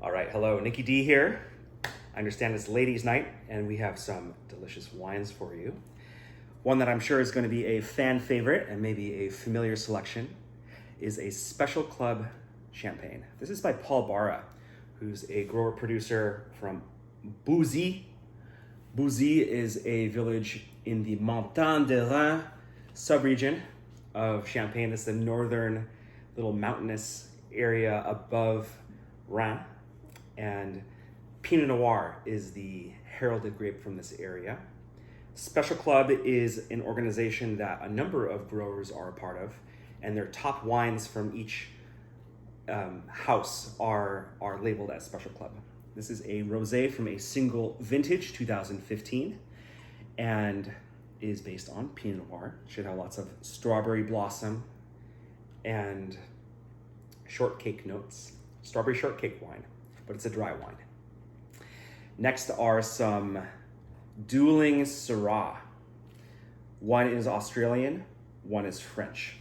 All right, hello, Nikki D here. I understand it's ladies' night and we have some delicious wines for you. One that I'm sure is going to be a fan favorite and maybe a familiar selection is a Special Club champagne. This is by Paul Barra, who's a grower producer from Bouzy. Bouzy is a village in the Montagne de Reims subregion of Champagne. It's the northern little mountainous area above Reims. And Pinot Noir is the heralded grape from this area. Special Club is an organization that a number of growers are a part of, and their top wines from each house are labeled as Special Club. This is a rosé from a single vintage, 2015, and is based on Pinot Noir. It should have lots of strawberry blossom and shortcake notes. Strawberry shortcake wine, but it's a dry wine. Next are some dueling Syrah. One is Australian, one is French.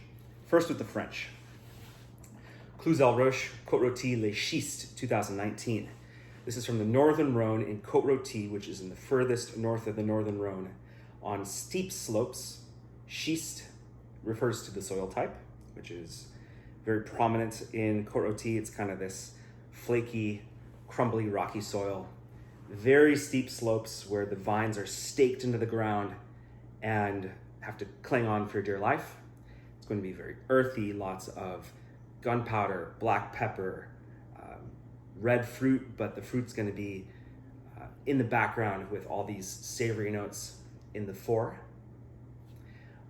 First with the French. Cluzel Roche Côte Rôtie Les Schistes 2019. This is from the Northern Rhone in Côte Rôtie, which is in the furthest north of the Northern Rhone. On steep slopes, schist refers to the soil type, which is very prominent in Côte Rôtie. It's kind of this flaky, crumbly, rocky soil. Very steep slopes where the vines are staked into the ground and have to cling on for dear life. It's going to be very earthy, lots of gunpowder, black pepper, red fruit, but the fruit's going to be in the background with all these savory notes in the fore.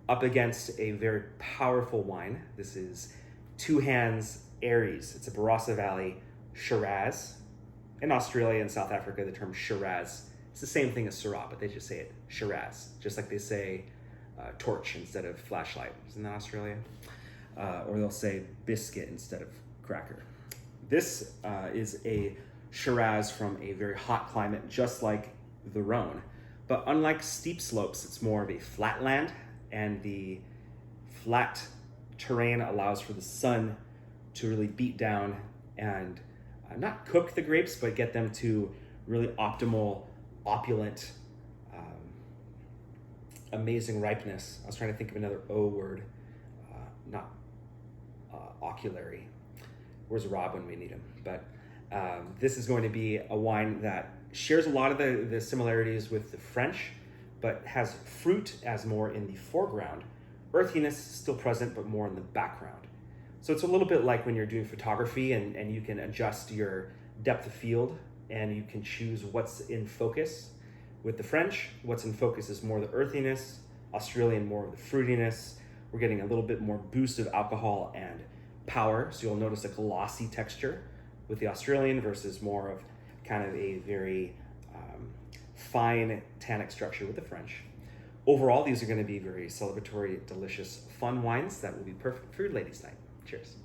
Up against a very powerful wine. This is Two Hands Aries. It's a Barossa Valley Shiraz. In Australia and South Africa, the term Shiraz, it's the same thing as Syrah, but they just say it Shiraz, just like they say torch instead of flashlight. Isn't that Australia? Or they'll say biscuit instead of cracker. This is a Shiraz from a very hot climate, just like the Rhone. But unlike steep slopes, it's more of a flat land, and the flat terrain allows for the sun to really beat down and not cook the grapes, but get them to really optimal, opulent, amazing ripeness. I was trying to think of another O word, not oculary. Where's Rob when we need him? But this is going to be a wine that shares a lot of the similarities with the French, but has fruit as more in the foreground. Earthiness still present, but more in the background. So it's a little bit like when you're doing photography and you can adjust your depth of field and you can choose what's in focus. With the French, what's in focus is more the earthiness, Australian more of the fruitiness. We're getting a little bit more boost of alcohol and power, so you'll notice a glossy texture with the Australian versus more of kind of a very fine tannic structure with the French. Overall, these are going to be very celebratory, delicious, fun wines that will be perfect for your ladies' night. Cheers.